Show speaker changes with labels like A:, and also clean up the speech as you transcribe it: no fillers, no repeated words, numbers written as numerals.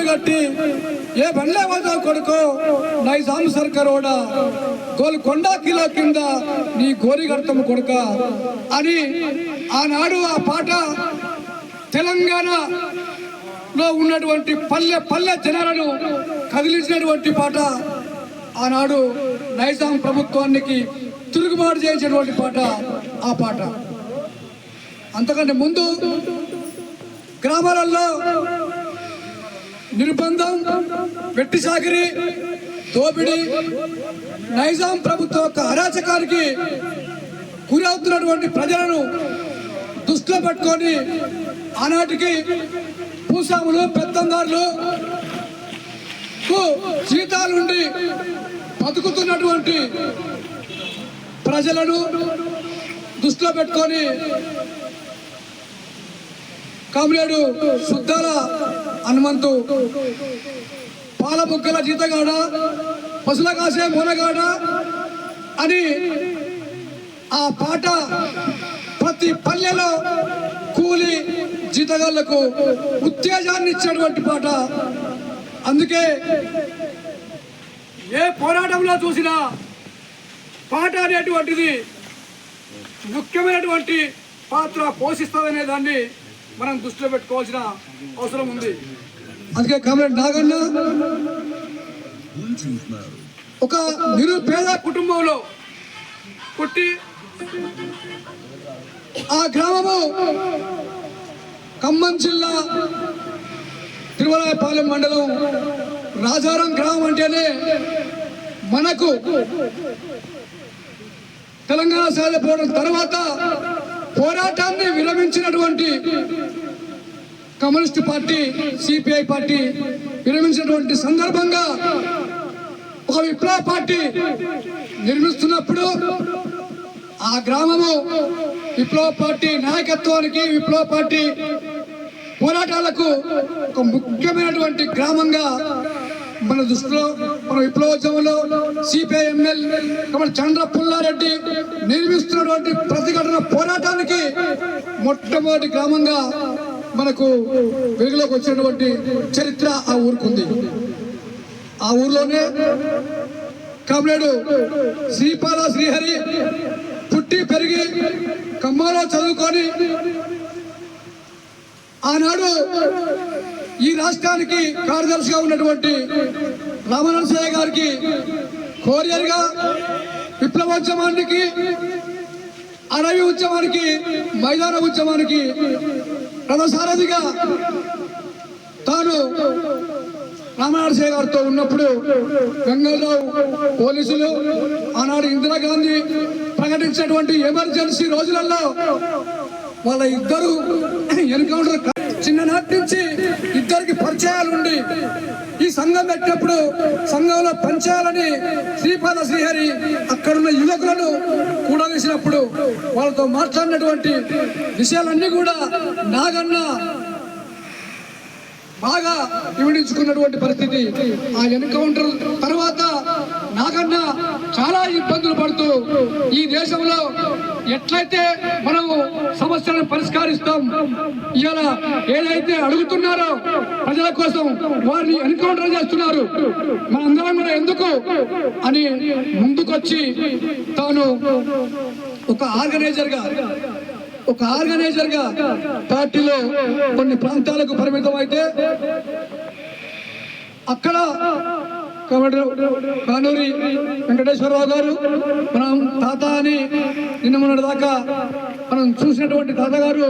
A: కట్టి ఏ బండ్లే వద్ద కొడుకో నైజాం సర్కారోడా గోల్కొండ కిలో కింద నీ గోరిగర్తము కొడుక అని ఆనాడు ఆ పాట తెలంగాణలో ఉన్నటువంటి పల్లె పల్లె జనాలను కదిలించినటువంటి పాట. ఆనాడు నైజాం ప్రభుత్వానికి తిరుగుబాటు చేసినటువంటి పాట ఆ పాట. అంతకంటే ముందు గ్రామాలలో నిర్బంధం, వెట్టి సాకిరి, దోపిడీ, నైజాం ప్రభుత్వం యొక్క అరాచకానికి గురి అవుతున్నటువంటి ప్రజలను దృష్టిలో పెట్టుకొని ఆనాటికి భూస్వాములు, పెత్తందారులు జీతాలుండి బతుకుతున్నటువంటి ప్రజలను దృష్టిలో పెట్టుకొని కామ్రేడు సుద్దాల హనుమంతు పాల బుగ్గల జీతగాడ, పశుల కాసే మూనగాడ అని ఆ పాట ప్రతి పల్లెలో కూలి జీతగాళ్లకు ఉత్తేజాన్ని ఇచ్చేటువంటి పాట. అందుకే ఏ పోరాటంలో చూసినా పాట అనేటువంటిది ముఖ్యమైనటువంటి పాత్ర పోషిస్తుందనే దాన్ని మనం దృష్టిలో పెట్టుకోవాల్సిన అవసరం ఉంది. అందుకే కామ్రేడ్ నాగన్న ఒక నిరుపేద కుటుంబంలో పుట్టి ఆ గ్రామము ఖమ్మం జిల్లా తిరుమలపాలెం మండలం రాజారం గ్రామం అంటేనే మనకు తెలంగాణ సాధిపోవడం తర్వాత పోరాటాన్ని విరమించినటువంటి కమ్యూనిస్టు పార్టీ, సిపిఐ పార్టీ విరమించినటువంటి సందర్భంగా ఒక విప్లవ పార్టీ నిర్మిస్తున్నప్పుడు ఆ గ్రామము విప్లవ పార్టీ నాయకత్వానికి, విప్లవ పార్టీ పోరాటాలకు ఒక ముఖ్యమైనటువంటి గ్రామంగా మన దృష్టిలో, మన విప్లవోద్యమంలో సిపిఐ ఎమ్మెల్యే చంద్ర పుల్లారెడ్డి నిర్మిస్తున్నటువంటి ప్రతిఘటన పోరాటానికి మొట్టమొదటి గ్రామంగా మనకు వెలుగులోకి వచ్చినటువంటి చరిత్ర ఆ ఊరుకుంది. ఆ ఊర్లోనే కామ్రేడు శ్రీపాద శ్రీహరి పుట్టి పెరిగి ఖమ్మంలో చదువుకొని ఆనాడు ఈ రాష్ట్రానికి కార్యదర్శిగా ఉన్నటువంటి రామనరసయ్య గారికి కోరియర్గా విప్లవోద్యమానికి, అడవి ఉద్యమానికి, మైదాన ఉద్యమానికి రథసారథిగా తాను రామనరసయ్య గారితో ఉన్నప్పుడు గంగారావు పోలీసులు ఆనాడు ఇందిరాగాంధీ ప్రకటించినటువంటి ఎమర్జెన్సీ రోజులలో వాళ్ళ ఇద్దరు ఎన్కౌంటర్ చిన్ననాటి నుంచి ఇద్దరికి పరిచయాలు ఉండి ఈ సంఘం పెట్టినప్పుడు సంఘంలో పనిచేయాలని శ్రీపాద శ్రీహరి అక్కడున్న యువకులను కూడా వేసినప్పుడు వాళ్ళతో మాట్లాడినటువంటి విషయాలన్నీ కూడా నాగన్న బాగా వివరించుకున్నటువంటి పరిస్థితి. ఆ ఎన్కౌంటర్ తర్వాత నాగన్న చాలా ఇబ్బందులు పడుతూ ఈ దేశంలో ఎట్లయితే మనము సమస్యలను పరిష్కరిస్తాం, ఇవాళ ఏదైతే అడుగుతున్నారో ప్రజల కోసం వారిని ఎన్కౌంటర్ చేస్తున్నారు, మనందరం కూడా ఎందుకు అని ముందుకొచ్చి తాను ఒక ఆర్గనైజర్గా పార్టీలో కొన్ని ప్రాంతాలకు పరిమితం అయితే అక్కడ కానూరి వెంకటేశ్వరరావు గారు మనం తాత అని నిన్న మొన్నటి దాకా మనం చూసినటువంటి తాతగారు